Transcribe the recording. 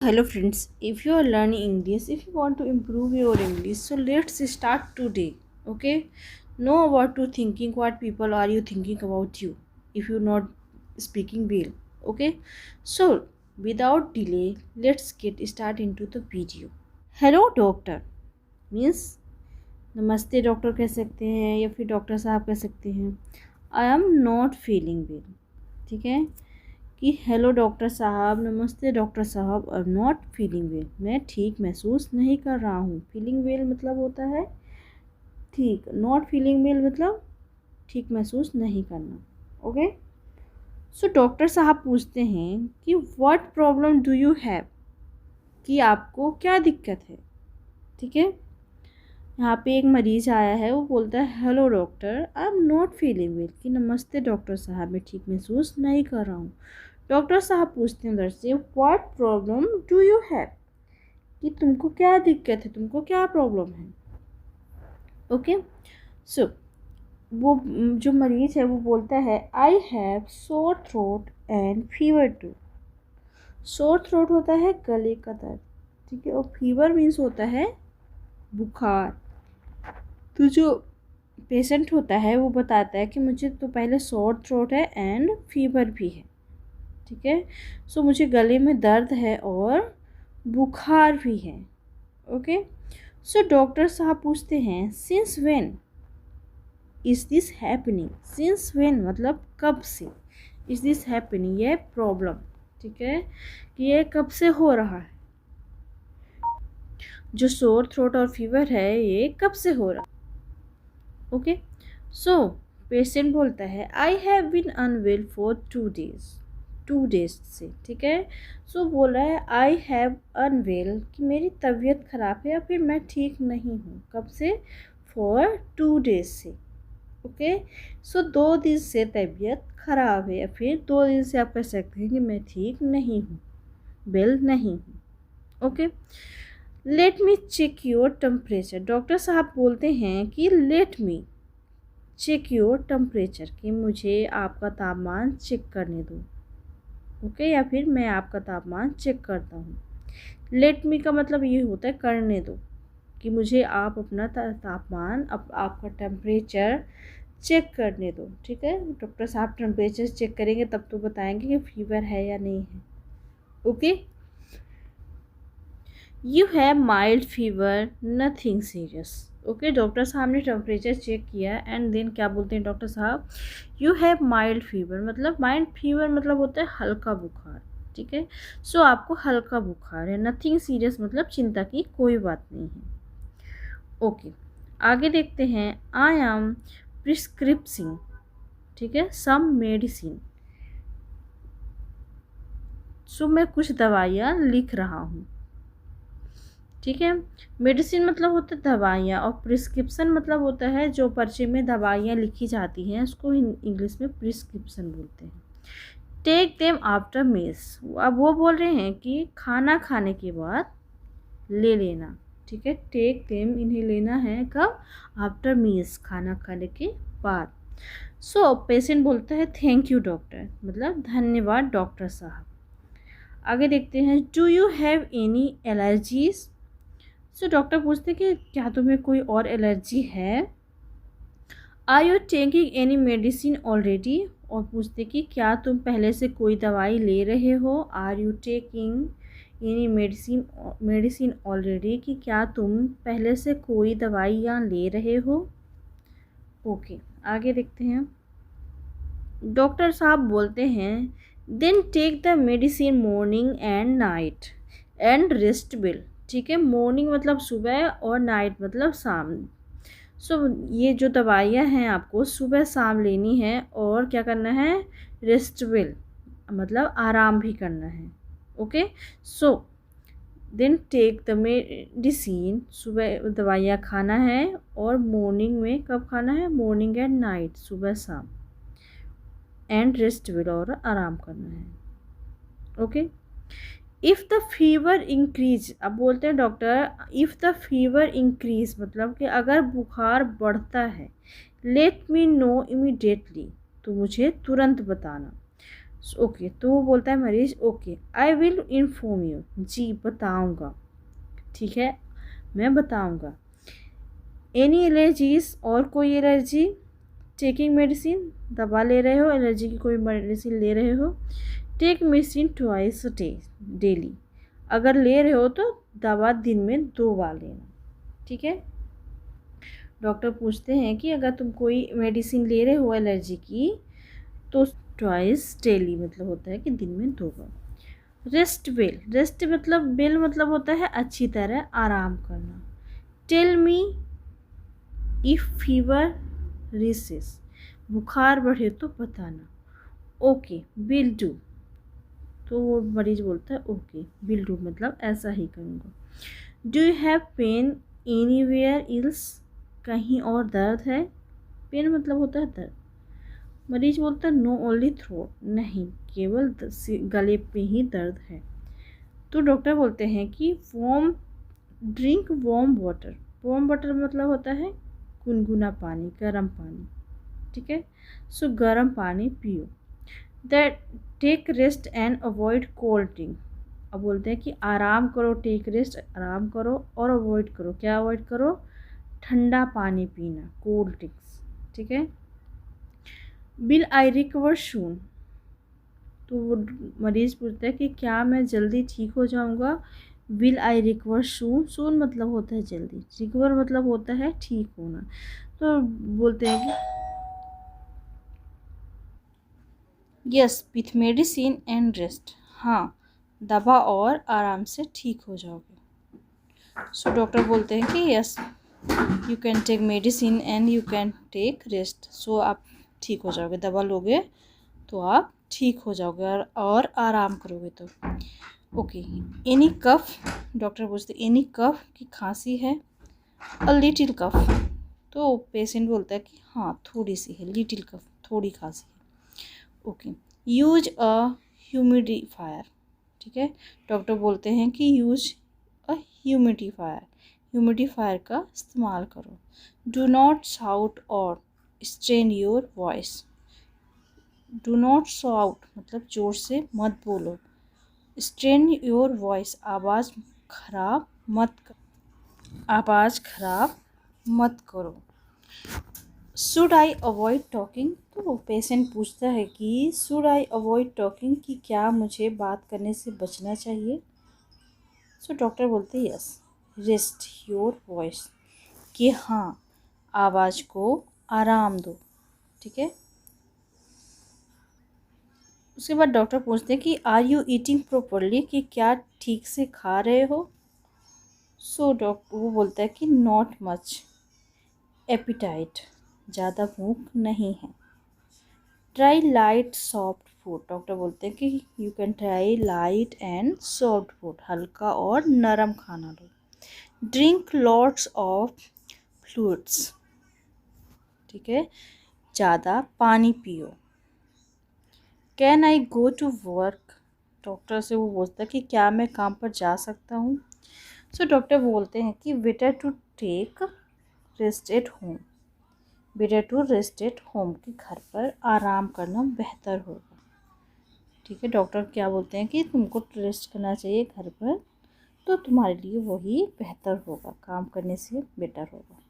Hello friends, if you are learning English, if you want to improve your English, so let's start today. Okay? Know about to thinking what people are you thinking about you if you're not speaking well. Okay? So without delay, let's get start into the video. Hello doctor means नमस्ते doctor कह सकते हैं या फिर doctor साहब कह सकते हैं. I am not feeling well. ठीक है कि हेलो डॉक्टर साहब, नमस्ते डॉक्टर साहब, I am not feeling well, मैं ठीक महसूस नहीं कर रहा हूँ. फीलिंग वेल मतलब होता है ठीक, नॉट फीलिंग वेल मतलब ठीक महसूस नहीं करना. ओके. सो डॉक्टर साहब पूछते हैं कि what problem do you have, कि आपको क्या दिक्कत है. ठीक है. यहाँ पे एक मरीज आया है, वो बोलता है hello doctor, I am not feeling well, कि नमस्ते डॉक्टर साहब, मैं ठीक महसूस नहीं कर रहा हूँ. डॉक्टर साहब पूछते हैं उधर से what problem do you have, कि तुमको क्या दिक्कत है, तुमको क्या प्रॉब्लम है. ओके. सो वो जो मरीज है वो बोलता है I have sore throat and fever too. Sore throat होता है गले का दर्द. ठीक है. और फीवर मीन्स होता है बुखार. तो जो पेशेंट होता है वो बताता है कि मुझे तो पहले सोर थ्रोट है एंड फीवर भी है. ठीक है. सो मुझे गले में दर्द है और बुखार भी है. ओके. सो डॉक्टर साहब पूछते हैं since when is this happening. Since when मतलब कब से. इज दिस हैपनिंग ये प्रॉब्लम. ठीक है. कि ये कब से हो रहा है. जो सोर थ्रोट और फीवर है ये कब से हो रहा है. ओके. सो पेशेंट बोलता है I have been unwell for 2 days. 2 days से. ठीक है. सो बोल रहा है आई हैव अनवेल, कि मेरी तबीयत ख़राब है या फिर मैं ठीक नहीं हूँ. कब से. फॉर 2 days से. ओके. सो 2 दिन से तबीयत ख़राब है या फिर 2 दिन से आप कह सकते हैं कि मैं ठीक नहीं हूँ, वेल नहीं हूँ. Okay. Let me check your temperature. Doctor साहब बोलते हैं कि let me check your temperature, कि मुझे आपका तापमान चेक करने दो. ओके. या फिर मैं आपका तापमान चेक करता हूँ. लेट मी का मतलब ये होता है करने दो, कि मुझे आप अपना तापमान आपका टेम्परेचर चेक करने दो. ठीक है. डॉक्टर साहब टेम्परेचर चेक करेंगे तब तो बताएंगे कि फीवर है या नहीं है. Okay. You have mild fever, nothing serious. Okay. Doctor साहब ने टेम्परेचर चेक किया एंड देन क्या बोलते हैं डॉक्टर साहब, यू हैव माइल्ड फीवर मतलब माइल्ड फीवर मतलब होता है हल्का बुखार. ठीक है. सो आपको हल्का बुखार है. नथिंग सीरियस मतलब चिंता की कोई बात नहीं है. ओके. आगे देखते हैं. I am prescribing. ठीक है. Some medicine. सो मैं कुछ दवाइयाँ लिख रहा हूँ. ठीक है. मेडिसिन मतलब होता है दवाइयाँ, और प्रिस्क्रिप्शन मतलब होता है जो पर्चे में दवाइयाँ लिखी जाती हैं उसको इंग्लिश में प्रिस्क्रिप्शन बोलते हैं. Take them after meals. अब वो बोल रहे हैं कि खाना खाने के बाद ले लेना. ठीक है. टेक देम इन्हें लेना है कब. आफ्टर मील्स खाना खाने के बाद. सो पेशेंट बोलता है थैंक यू डॉक्टर, मतलब धन्यवाद डॉक्टर साहब. आगे देखते हैं. Do you have any allergies. So doctor पूछते हैं कि क्या तुम्हें कोई और एलर्जी है. Are you taking any medicine already. और पूछते कि क्या तुम पहले से कोई दवाई ले रहे हो. Are you taking any medicine already, कि क्या तुम पहले से कोई दवाइयाँ ले रहे हो. ओके. आगे देखते हैं. डॉक्टर साहब बोलते हैं then take the medicine morning and night and rest well. ठीक है. मॉर्निंग मतलब सुबह और नाइट मतलब शाम. सो ये जो दवाइयाँ हैं आपको सुबह शाम लेनी है, और क्या करना है, रेस्ट वेल मतलब आराम भी करना है. Okay. So then take the medicine, सुबह दवाइयाँ खाना है, और मॉर्निंग में कब खाना है, मॉर्निंग एंड नाइट सुबह शाम, एंड रेस्ट वेल और आराम करना है. Okay. If the fever increase. अब बोलते हैं doctor if the fever increase मतलब कि अगर बुखार बढ़ता है, लेट मी नो इमीडिएटली, तो मुझे तुरंत बताना. ओके, तो वो बोलता है मरीज okay I will inform you, जी बताऊंगा, ठीक है मैं बताऊंगा। एनी एलर्जीज, और कोई एलर्जी, टेकिंग मेडिसिन, दवा ले रहे हो, एलर्जी की कोई मेडिसिन ले रहे हो, take medicine twice day, daily, अगर ले रहे हो तो दवा दिन में 2 बार लेना, ठीक है। डॉक्टर पूछते हैं कि अगर तुम कोई मेडिसिन ले रहे हो एलर्जी की तो ट्वाइस डेली मतलब होता है कि दिन में 2 बार। रेस्ट वेल, रेस्ट मतलब वेल मतलब होता है अच्छी तरह आराम करना। Tell me if fever rises, बुखार बढ़े तो बताना। ओके विल डू, तो वो मरीज बोलता है ओके विल डू मतलब ऐसा ही करूँगा। Do you have pain anywhere else, कहीं और दर्द है, पेन मतलब होता है दर्द। मरीज बोलता है नो ओनली थ्रोट, नहीं केवल गले पे ही दर्द है। तो डॉक्टर बोलते हैं कि warm drink warm water, warm water मतलब होता है गुनगुना पानी, गर्म पानी, ठीक है। सो गर्म पानी पियो। That take rest and avoid cold drink, अब बोलते हैं कि आराम करो, टेक रेस्ट आराम करो और अवॉइड करो, क्या अवॉइड करो, ठंडा पानी पीना, कोल्ड ड्रिंक्स, ठीक है। विल आई रिकवर सून, तो वो मरीज पूछता है कि क्या मैं जल्दी ठीक हो जाऊंगा। विल आई रिकवर सून, सून मतलब होता है जल्दी, रिकवर मतलब होता है ठीक होना। तो बोलते हैं कि yes with medicine and rest, हाँ दवा और आराम से ठीक हो जाओगे। सो डॉक्टर बोलते हैं कि yes you can take medicine and you can take rest, so आप ठीक हो जाओगे, दवा लोगे तो आप ठीक हो जाओगे और आराम करोगे तो। ओके एनी कफ, डॉक्टर पूछते एनी कफ की खांसी है, अ लिटिल कफ, तो पेशेंट बोलता है कि हाँ थोड़ी सी है, लिटिल कफ थोड़ी खांसी है। ओके यूज अ ह्यूमिडिफायर, ठीक है। डॉक्टर बोलते हैं कि यूज अ ह्यूमिडिफायर, ह्यूमिडिफायर का इस्तेमाल करो। डू नॉट शाउट और strain your voice, do not shout मतलब ज़ोर से मत बोलो, स्ट्रेन योर वॉइस आवाज़ खराब मत करो। शुड आई अवॉइड टॉकिंग, तो पेशेंट पूछता है कि शुड आई अवॉइड टॉकिंग, कि क्या मुझे बात करने से बचना चाहिए। सो डॉक्टर बोलते हैं यस रेस्ट योर वॉइस, कि हाँ आवाज़ को आराम दो, ठीक है। उसके बाद डॉक्टर पूछते हैं कि आर यू ईटिंग प्रॉपरली, कि क्या ठीक से खा रहे हो। सो डॉक्टर वो बोलता है कि नॉट मच एपिटाइट, ज़्यादा भूख नहीं है। Try light soft food, doctor बोलते हैं कि you can try light and soft food, हल्का और नरम खाना लो। ड्रिंक लॉट्स ऑफ फ्लूइड्स, ठीक है ज़्यादा पानी पियो। Can I go to work, doctor से वो बोलता है कि क्या मैं काम पर जा सकता हूँ। सो डॉक्टर बोलते हैं कि better to take rest at home, better to rest at home, कि घर पर आराम करना बेहतर होगा, ठीक है। डॉक्टर क्या बोलते हैं कि तुमको रेस्ट करना चाहिए घर पर, तो तुम्हारे लिए वही बेहतर होगा, काम करने से बेटर होगा।